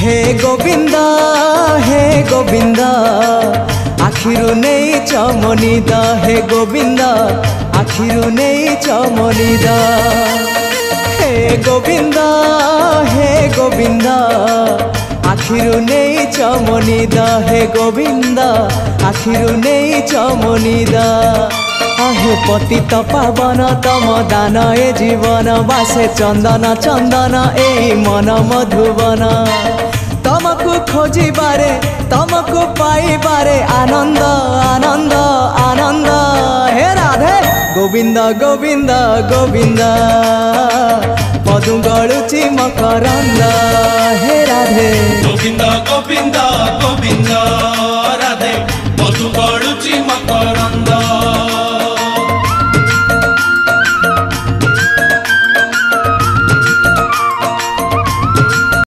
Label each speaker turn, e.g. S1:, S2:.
S1: हे गोविंद आखिरु नहीं चमनिद हे गोविंद आखिरु नहीं चमनिद हे गोविंद आखिरु नहीं चमनिद हे गोविंद आखिरु नहीं चमनिद हे पतित पावन तम दान ए जीवन बासे चंदन चंदन ए मन मधुबन तमको खोजिबारे तमको पाइबारे आनंद आनंद आनंद हे राधे गोविंद गोविंद गोविंद मधु गलुची मकरंद हे राधे
S2: गोविंद गोविंद